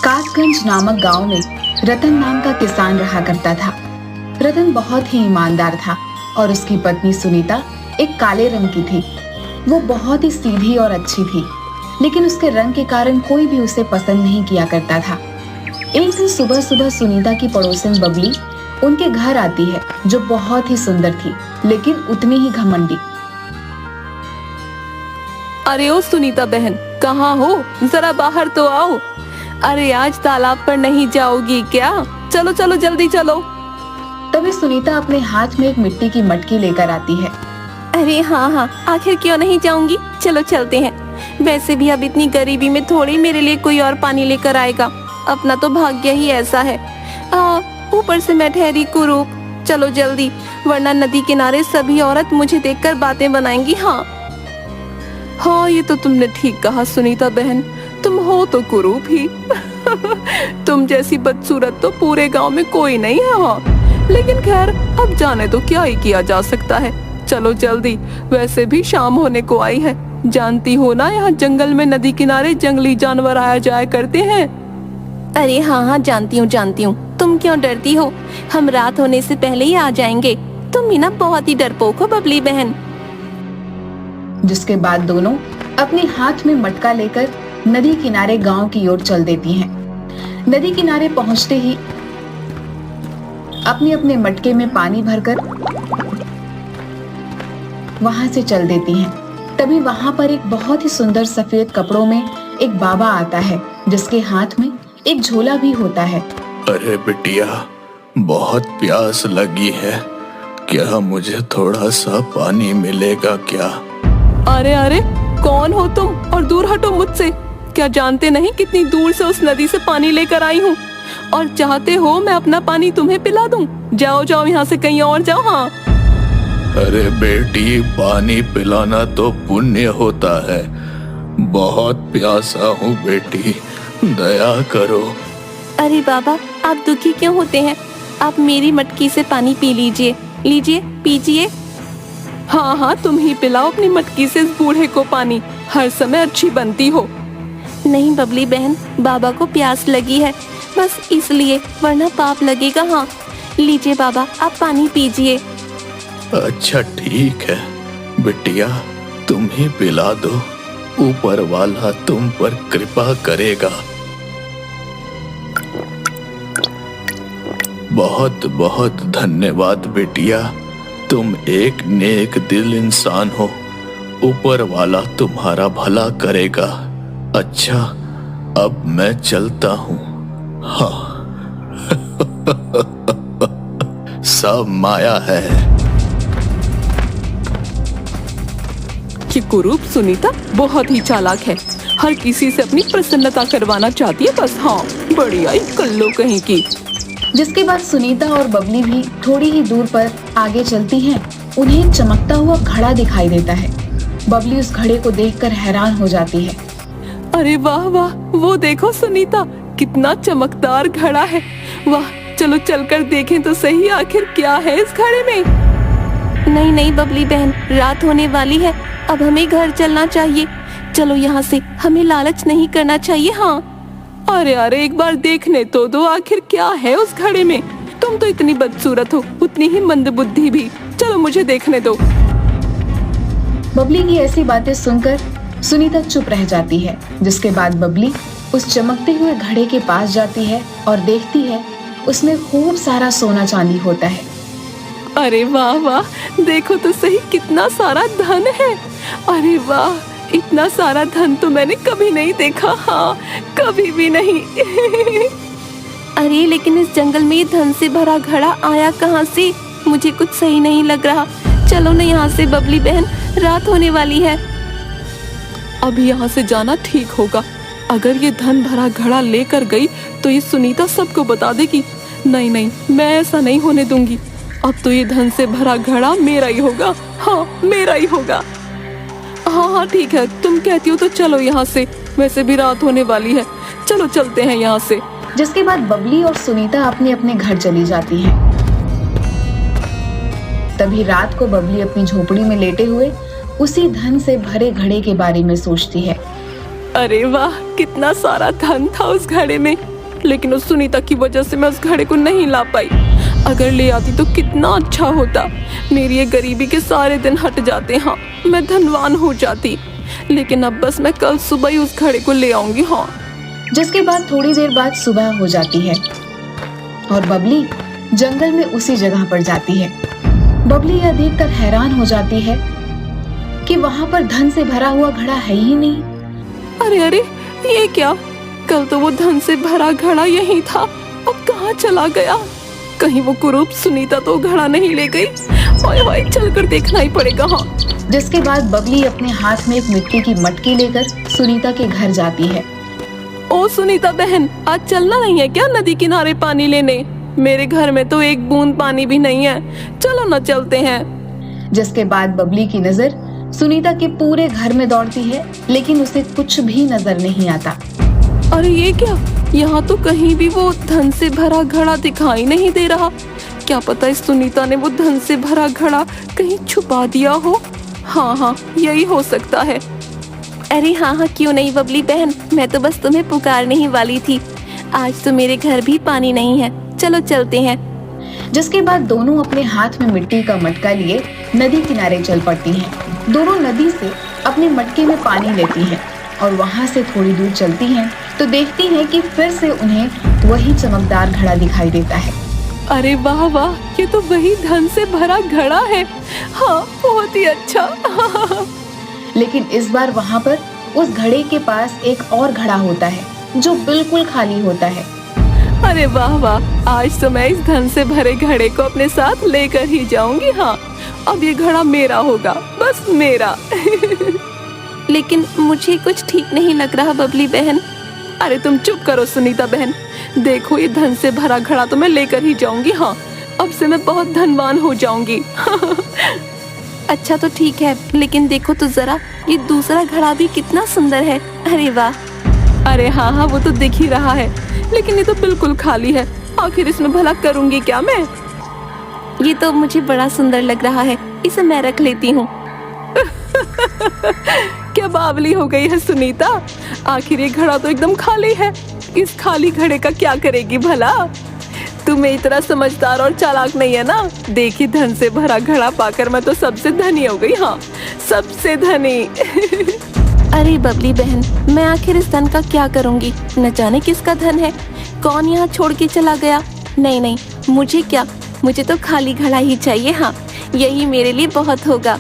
कासगंज नामक गांव में रतन नाम का किसान रहा करता था। रतन बहुत ही ईमानदार था और उसकी पत्नी सुनीता एक काले रंग की थी। वो बहुत ही सीधी और अच्छी थी, लेकिन उसके रंग के कारण कोई भी उसे पसंद नहीं किया करता था। एक दिन सुबह सुबह सुनीता की पड़ोसन बबली उनके घर आती है, जो बहुत ही सुंदर थी, लेकिन उतनी ही घमंडी। अरे ओ सुनीता बहन, कहाँ हो? जरा बाहर तो आओ। अरे आज तालाब पर नहीं जाओगी क्या? चलो चलो जल्दी चलो। तभी सुनीता अपने हाथ में एक मिट्टी की मटकी लेकर आती है। अरे हाँ, आखिर क्यों नहीं जाऊंगी, चलो चलते हैं। वैसे भी अब इतनी गरीबी में थोड़ी मेरे लिए कोई और पानी लेकर आएगा। अपना तो भाग्य ही ऐसा है। ऊपर से मैं ठहरी कुरूप। चलो जल्दी, वरना नदी किनारे सभी औरत मुझे देखकर बातें बनाएंगी। हाँ, ये तो तुमने ठीक कहा सुनीता बहन, तुम हो तो कुरूप ही। तुम जैसी बदसूरत तो पूरे गांव में कोई नहीं है। लेकिन खैर, अब जाने तो क्या ही किया जा सकता है। चलो जल्दी, वैसे भी शाम होने को आई है। जानती हो ना, यहाँ जंगल में नदी किनारे जंगली जानवर आया जाया करते हैं। अरे हाँ, जानती हूँ। तुम क्यों डरती हो? हम रात होने से पहले ही आ जाएंगे। तुम ही ना बहुत ही डरपोक हो बबली बहन। जिसके बाद दोनों अपने हाथ में मटका लेकर नदी किनारे गांव की ओर चल देती हैं। नदी किनारे पहुंचते ही अपने अपने मटके में पानी भरकर वहां से चल देती हैं। तभी वहां पर एक बहुत ही सुंदर सफेद कपड़ों में एक बाबा आता है, जिसके हाथ में एक झोला भी होता है। अरे बिटिया, बहुत प्यास लगी है, क्या मुझे थोड़ा सा पानी मिलेगा क्या? अरे कौन हो तुम, और दूर हटो मुझसे। क्या जानते नहीं कितनी दूर से उस नदी से पानी लेकर आई हूँ, और चाहते हो मैं अपना पानी तुम्हें पिला दूं? जाओ यहाँ से कहीं और जाओ। हाँ। अरे बेटी, पानी पिलाना तो पुण्य होता है। बहुत प्यासा हूँ बेटी, दया करो। अरे बाबा, आप दुखी क्यों होते हैं? आप मेरी मटकी से पानी पी लीजिए, पीजिए। हाँ, तुम ही पिलाओ अपनी मटकी से इस बूढ़े को पानी। हर समय अच्छी बनती हो। नहीं बबली बहन, बाबा को प्यास लगी है, बस इसलिए, वरना पाप लगेगा। हाँ, लीजिए बाबा, आप पानी पीजिए। अच्छा ठीक है बिटिया, तुम ही पिला दो, ऊपर वाला तुम पर कृपा करेगा। बहुत बहुत धन्यवाद बेटिया, तुम एक नेक दिल इंसान हो। ऊपर वाला तुम्हारा भला करेगा। अच्छा, अब मैं चलता हूँ। हाँ। सब माया है। कि कुरूप सुनीता बहुत ही चालाक है, हर किसी से अपनी प्रसन्नता करवाना चाहती है बस। हाँ, बड़ी आई कल्लो कहीं की। जिसके बाद सुनीता और बबली भी थोड़ी ही दूर पर आगे चलती हैं। उन्हें एक चमकता हुआ घड़ा दिखाई देता है। बबली उस घड़े को देखकर हैरान हो जाती है। अरे वाह, वो देखो सुनीता, कितना चमकदार घड़ा है। वाह, चलो चलकर देखें तो सही, आखिर क्या है इस घड़े में। नहीं बबली बहन, रात होने वाली है, अब हमें घर चलना चाहिए। चलो यहाँ से, हमें लालच नहीं करना चाहिए। हाँ। अरे एक बार देखने तो दो, आखिर क्या है उस घड़े में। तुम तो इतनी बदसूरत हो, उतनी ही मंदबुद्धि भी। चलो मुझे देखने दो। बबली की ऐसी बातें सुनकर सुनीता चुप रह जाती है। जिसके बाद बबली उस चमकते हुए घड़े के पास जाती है और देखती है उसमें खूब सारा सोना चांदी होता है। अरे वाह, देखो तो सही, कितना सारा धन है। अरे वाह, इतना सारा धन तो मैंने कभी नहीं देखा। हाँ, कभी भी नहीं। अरे लेकिन इस जंगल में ये धन से भरा घड़ा आया कहाँ से? मुझे कुछ सही नहीं लग रहा। चलो ना यहाँ से बबली बहन, रात होने वाली है। अभी यहाँ से जाना ठीक होगा। अगर ये धन भरा घड़ा लेकर गई तो ये सुनीता सबको बता देगी। नहीं, मैं ऐसा नहीं होने दूंगी। अब तो ये धन से भरा घड़ा मेरा ही होगा। हाँ, मेरा ही होगा। हाँ, ठीक है, तुम कहती हो तो चलो यहाँ से। वैसे भी रात होने वाली है, चलो चलते हैं यहाँ से। जिसके बाद बबली और सुनीता अपने अपने घर चली जाती हैं। तभी रात को बबली अपनी झोपड़ी में लेटे हुए उसी धन से भरे घड़े के बारे में सोचती है। अरे वाह, कितना सारा धन था उस घड़े में, लेकिन उस सुनीता की वजह से मैं उस घड़े को नहीं ला पाई। अगर ले आती तो कितना अच्छा होता। मेरी ये गरीबी के सारे दिन हट जाते। हाँ, मैं धनवान हो जाती। लेकिन अब बस मैं कल सुबह ही उस घड़े को ले आऊंगी। हाँ। जिसके बाद थोड़ी देर बाद सुबह हो जाती है और बबली जंगल में उसी जगह पर जाती है। बबली यह देखकर हैरान हो जाती है कि वहां पर धन से भरा हुआ घड़ा है ही नहीं। अरे अरे, ये क्या? कल तो वो धन से भरा घड़ा यही था, अब कहाँ चला गया? कहीं वो कुरूप सुनीता तो घड़ा नहीं ले गई? ओए ओए, चलकर देखना ही पड़ेगा। हाँ। जिसके बाद बबली अपने हाथ में एक मिट्टी की मटकी लेकर सुनीता के घर जाती है। ओ सुनीता बहन, आज चलना नहीं है क्या नदी किनारे पानी लेने? मेरे घर में तो एक बूंद पानी भी नहीं है, चलो ना चलते हैं। जिसके बाद बबली की नजर सुनीता के पूरे घर में दौड़ती है, लेकिन उसे कुछ भी नजर नहीं आता। अरे ये क्या? यहाँ तो कहीं भी वो धन से भरा घड़ा दिखाई नहीं दे रहा। क्या पता इस सुनीता ने वो धन से भरा घड़ा कहीं छुपा दिया हो। हाँ हाँ, यही हो सकता है। अरे हाँ हाँ, क्यों नहीं बबली बहन, मैं तो बस तुम्हें पुकारने ही वाली थी। आज तो मेरे घर भी पानी नहीं है, चलो चलते हैं। जिसके बाद दोनों अपने हाथ में मिट्टी का मटका लिए नदी किनारे चल पड़ती हैं। दोनों नदी से अपने मटके में पानी लेती हैं और वहां से थोड़ी दूर चलती हैं तो देखती हैं कि फिर से उन्हें वही चमकदार घड़ा दिखाई देता है। अरे वाह वाह, ये तो वही धन से भरा घड़ा है। हाँ, बहुत ही अच्छा। लेकिन इस बार वहां पर उस घड़े के पास एक और घड़ा होता है जो बिल्कुल खाली होता है। अरे वाह वाह, आज तो मैं इस धन से भरे घड़े को अपने साथ लेकर ही जाऊंगी। हाँ, अब ये घड़ा मेरा होगा, बस मेरा। लेकिन मुझे कुछ ठीक नहीं लग रहा बबली बहन। अरे तुम चुप करो सुनीता बहन, देखो ये धन से भरा घड़ा तो मैं लेकर ही जाऊंगी। हाँ, अब से मैं बहुत धनवान हो जाऊंगी। अच्छा तो ठीक है, लेकिन देखो तो जरा, ये दूसरा घड़ा भी कितना सुंदर है। अरे वाह। अरे हाँ हाँ, वो तो दिख ही रहा है, लेकिन ये तो बिल्कुल खाली है। आखिर इसमें भला करूंगी क्या मैं? ये तो मुझे बड़ा सुंदर लग रहा है, इसे मैं रख लेती हूँ। क्या बावली हो गई है सुनीता, आखिर ये घड़ा तो एकदम खाली है। इस खाली घड़े का क्या करेगी भला? तुम्हें इतना समझदार और चालाक नहीं है ना। देखी, धन से भरा घड़ा पाकर मैं तो सबसे धनी हो गई। हाँ, सबसे धनी। अरे बबली बहन, मैं आखिर इस धन का क्या करूंगी? न जाने किसका धन है, कौन यहाँ छोड़ के चला गया। नहीं नहीं, मुझे क्या, मुझे तो खाली घड़ा ही चाहिए। हाँ, यही मेरे लिए बहुत होगा।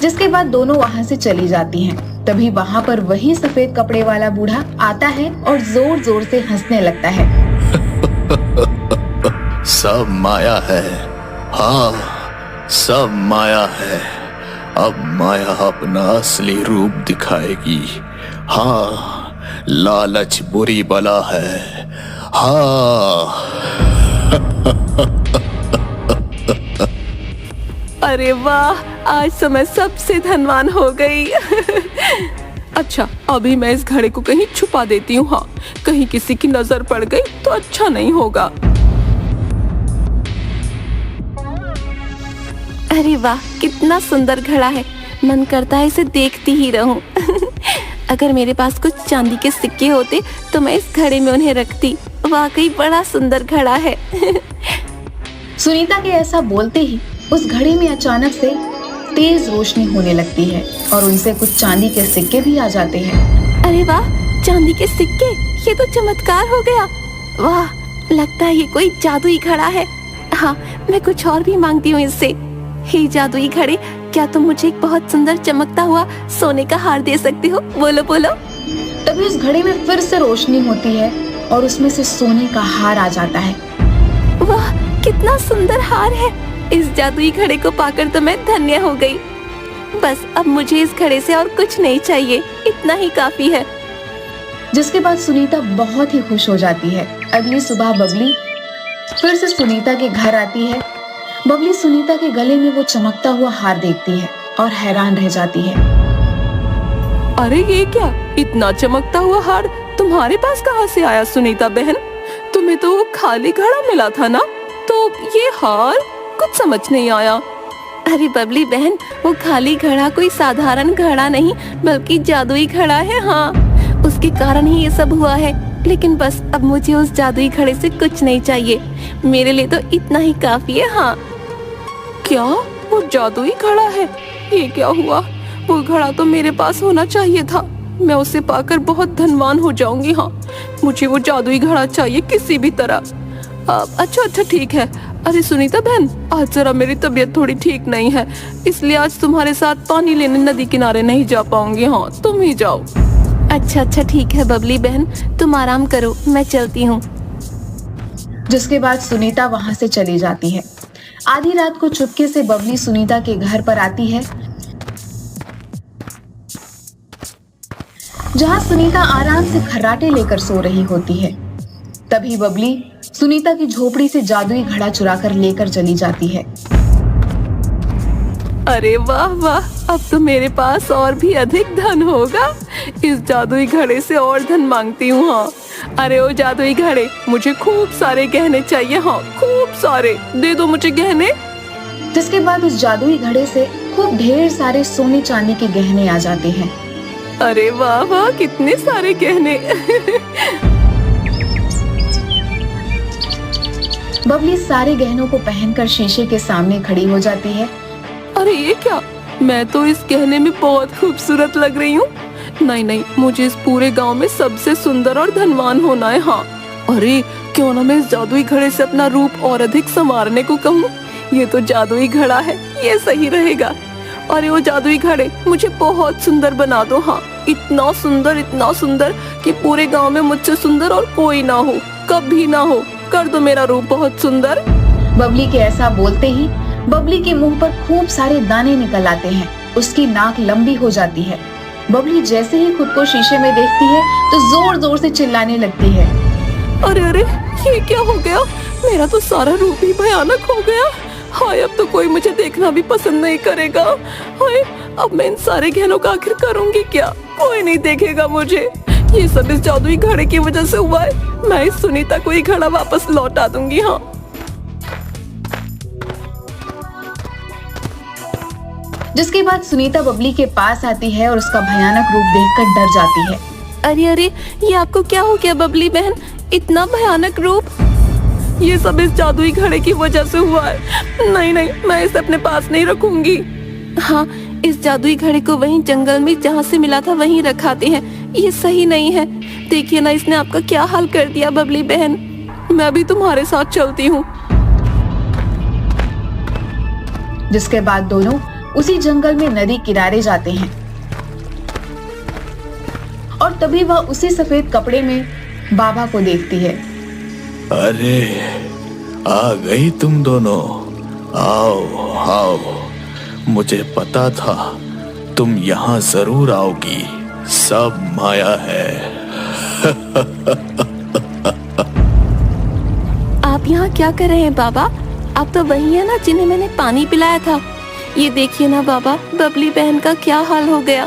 जिसके बाद दोनों वहाँ से चली जाती हैं। तभी वहाँ पर वही सफेद कपड़े वाला बूढ़ा आता है और जोर जोर से हंसने लगता है। सब माया है। हाँ, सब माया है। अब माया अपना असली रूप दिखाएगी। हाँ, लालच बुरी बला है। हाँ। अरे वाह, आज तो मैं सबसे धनवान हो गई। अच्छा, अभी मैं इस घड़े को कहीं छुपा देती हूँ। हाँ, कहीं किसी की नजर पड़ गई तो अच्छा नहीं होगा। अरे वाह, कितना सुंदर घड़ा है, मन करता है इसे देखती ही रहूं। अगर मेरे पास कुछ चांदी के सिक्के होते तो मैं इस घड़े में उन्हें रखती। वाकई बड़ा सुंदर घड़ा है। सुनीता के ऐसा बोलते ही उस घड़े में अचानक से तेज रोशनी होने लगती है और उनसे कुछ चांदी के सिक्के भी आ जाते हैं। अरे वाह, चांदी के सिक्के, ये तो चमत्कार हो गया। वाह, लगता है ये कोई जादुई घड़ा है। हाँ, मैं कुछ और भी मांगती हूँ इससे। हे जादुई घड़े, क्या तुम मुझे एक बहुत सुंदर चमकता हुआ सोने का हार दे सकते हो? बोलो बोलो। तभी उस घड़े में फिर से रोशनी होती है और उसमें से सोने का हार आ जाता है। वाह, कितना सुंदर हार है। इस जादुई घड़े को पाकर तो मैं धन्य हो गई। बस अब मुझे इस घड़े से और कुछ नहीं चाहिए, इतना ही काफी है। जिसके बाद सुनीता बहुत ही खुश हो जाती है। अगली सुबह बबली फिर से सुनीता के घर आती है। बबली सुनीता के गले में वो चमकता हुआ हार देखती है और हैरान रह जाती है। अरे ये क्या, इतना चमकता हुआ हार तुम्हारे पास कहाँ से आया सुनीता बहन? तुम्हें तो वो खाली घड़ा मिला था ना, तो ये हार कुछ समझ नहीं आया। अरे बबली बहन, वो खाली घड़ा कोई साधारण घड़ा नहीं बल्कि जादुई घड़ा है। हाँ, उसके कारण ही ये सब हुआ है। लेकिन बस अब मुझे उस जादुई घड़े से कुछ नहीं चाहिए, मेरे लिए तो इतना ही काफी है। हाँ। क्या वो जादुई घड़ा है? ये क्या हुआ? वो घड़ा तो मेरे पास होना चाहिए था, मैं उसे पाकर बहुत धनवान हो जाऊंगी। हाँ, मुझे वो जादुई घड़ा चाहिए किसी भी तरह। अच्छा ठीक है। अरे सुनीता बहन, आज जरा मेरी तबीयत थोड़ी ठीक नहीं है, इसलिए आज तुम्हारे साथ पानी लेने नदी किनारे नहीं जा पाऊंगी। हाँ, तुम ही जाओ। अच्छा ठीक है बबली बहन, तुम आराम करो, मैं चलती हूँ। जिसके बाद सुनीता वहां से चली जाती है। आधी रात को चुपके से बबली सुनीता के घर पर आती है, जहां सुनीता आराम से खर्राटे लेकर सो रही होती है। तभी बबली सुनीता की झोपड़ी से जादुई घड़ा चुराकर लेकर चली जाती है। अरे वाह वाह, अब तो मेरे पास और भी अधिक धन होगा। इस जादुई घड़े से और धन मांगती हूँ। हाँ, अरे ओ जादुई घड़े, मुझे खूब सारे गहने चाहिए। हाँ, खूब सारे, दे दो मुझे गहने। जिसके बाद उस जादुई घड़े से खूब ढेर सारे सोने चांदी के गहने आ जाते हैं। अरे वाह वाह, कितने सारे गहने। बबली सारे गहनों को पहनकर शीशे के सामने खड़ी हो जाती है। अरे ये क्या, मैं तो इस गहने में बहुत खूबसूरत लग रही हूँ। नहीं, मुझे इस पूरे गांव में सबसे सुंदर और धनवान होना है। हाँ, अरे क्यों ना मैं इस जादुई घड़े से अपना रूप और अधिक संवारने को कहूँ। ये तो जादुई घड़ा है, ये सही रहेगा। अरे वो जादुई घड़े, मुझे बहुत सुंदर बना दो। हाँ, इतना सुंदर कि पूरे गांव में मुझसे सुंदर और कोई ना हो, कभी ना हो। कर दो मेरा रूप बहुत सुंदर। बबली के ऐसा बोलते ही बबली के मुंह पर खूब सारे दाने निकल आते हैं। उसकी नाक लंबी हो जाती है। बबली जैसे ही खुद को शीशे में देखती है तो जोर जोर से चिल्लाने लगती है। अरे ये क्या हो गया? मेरा तो सारा रूप ही भयानक हो गया। हाय, अब तो कोई मुझे देखना भी पसंद नहीं करेगा। हाय, अब मैं इन सारे गहनों का आखिर करूंगी क्या? कोई नहीं देखेगा मुझे। ये सब इस जादुई घड़े की वजह से हुआ है। मैं इस सुनीता को ये घड़ा वापस लौटा दूंगी। हाँ। जिसके बाद सुनीता बबली के पास आती है और उसका भयानक रूप देखकर डर जाती है। अरे ये आपको क्या हो गया बबली बहन? इतना भयानक रूप? ये सब इस जादुई घड़े की वजह से हुआ है। नहीं, मैं इसे अपने पास नहीं रखूंगी। हाँ, इस जादुई घड़े को वहीं जंगल में जहाँ से मिला था वहीं रखाते हैं। ये सही नहीं है। देखिए ना, इसने आपका क्या हाल कर दिया बबली बहन। मैं भी तुम्हारे साथ चलती हूँ। जिसके बाद दोनों उसी जंगल में नदी किनारे जाते हैं और तभी वह उसी सफेद कपड़े में बाबा को देखती है। अरे आ गई तुम दोनों, आओ। मुझे पता था तुम यहाँ जरूर आओगी, सब माया है। आप यहाँ क्या कर रहे हैं बाबा? आप तो वही है ना जिन्हें मैंने पानी पिलाया था। ये देखिए ना बाबा, बबली बहन का क्या हाल हो गया।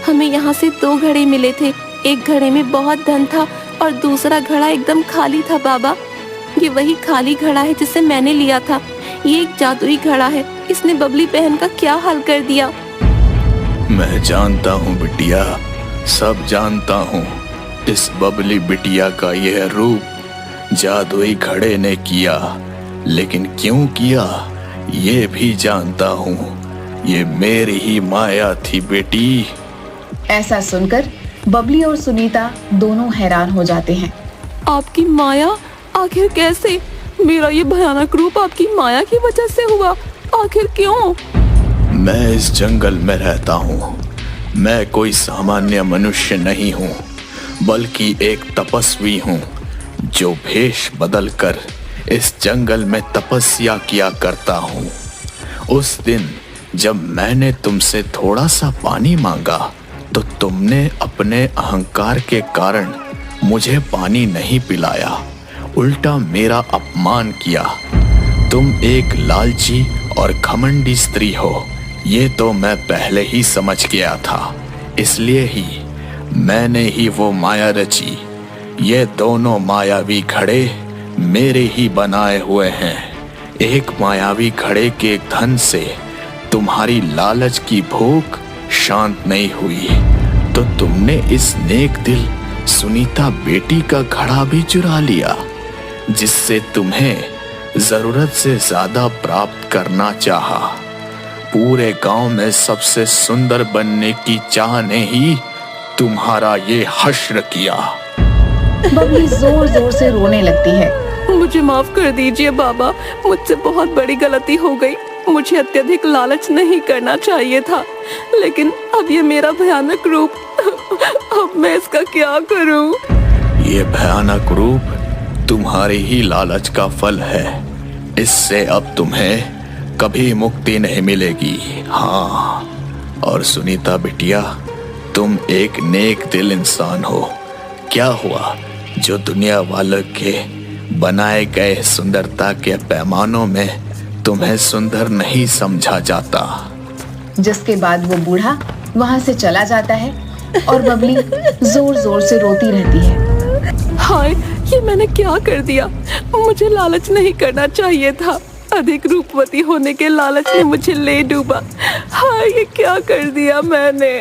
हमें यहाँ से 2 घड़े मिले थे। एक घड़े में बहुत धन था और दूसरा घड़ा एकदम खाली था बाबा। ये वही खाली घड़ा है जिसे मैंने लिया था। ये एक जादुई घड़ा है, इसने बबली बहन का क्या हाल कर दिया। मैं जानता हूँ बिटिया, सब जानता हूँ। इस बबली बिटिया का यह रूप जादुई घड़े ने किया, लेकिन क्यों किया ये भी जानता हूँ। ये मेरी ही माया थी बेटी। ऐसा सुनकर बबली और सुनीता दोनों हैरान हो जाते हैं। आपकी माया? आखिर कैसे? मेरा ये भयानक रूप आपकी माया की वजह से हुआ, आखिर क्यों? मैं इस जंगल में रहता हूँ। मैं कोई सामान्य मनुष्य नहीं हूँ, बल्कि एक तपस्वी हूँ जो भेष बदलकर इस जंगल में तपस्या किया करता हूँ। उस दिन जब मैंने तुमसे थोड़ा सा पानी मांगा तो तुमने अपने अहंकार के कारण मुझे पानी नहीं पिलाया, उल्टा मेरा अपमान किया। तुम एक लालची और घमंडी स्त्री हो, ये तो मैं पहले ही समझ गया था। इसलिए ही मैंने ही वो माया रची। ये दोनों मायावी घड़े मेरे ही बनाए हुए हैं। एक मायावी घड़े के धन से तुम्हारी लालच की भूख शांत नहीं हुई तो तुमने इस नेक दिल सुनीता बेटी का घड़ा भी चुरा लिया, जिससे तुम्हें जरूरत से ज्यादा प्राप्त करना चाहा। पूरे गांव में सबसे सुंदर बनने की चाह ने ही तुम्हारा ये हश्र किया। बबली जोर जोर से रोने लगती है। मुझे माफ कर दीजिए बाबा, मुझसे बहुत बड़ी गलती हो गई। मुझे अत्यधिक लालच नहीं करना चाहिए था, लेकिन अब ये मेरा भयानक रूप, अब मैं इसका क्या करूं? ये भयानक रूप तुम्हारी ही लालच का फल है। इससे अब तुम्हें कभी मुक्ति नहीं मिलेगी। हाँ, और सुनीता बिटिया, तुम एक नेक दिल इंसान हो। क्या हुआ जो दुनिया वालों के बनाए गए सुंदरता के पैमानों में तुम्हें सुंदर नहीं समझा जाता। जिसके बाद वो बूढ़ा वहाँ से चला जाता है और बबली जोर जोर से रोती रहती है। हाय, ये मैंने क्या कर दिया? मुझे लालच नहीं करना चाहिए था। अधिक रूपवती होने के लालच ने मुझे ले डूबा। हाय, ये क्या कर दिया मैंने?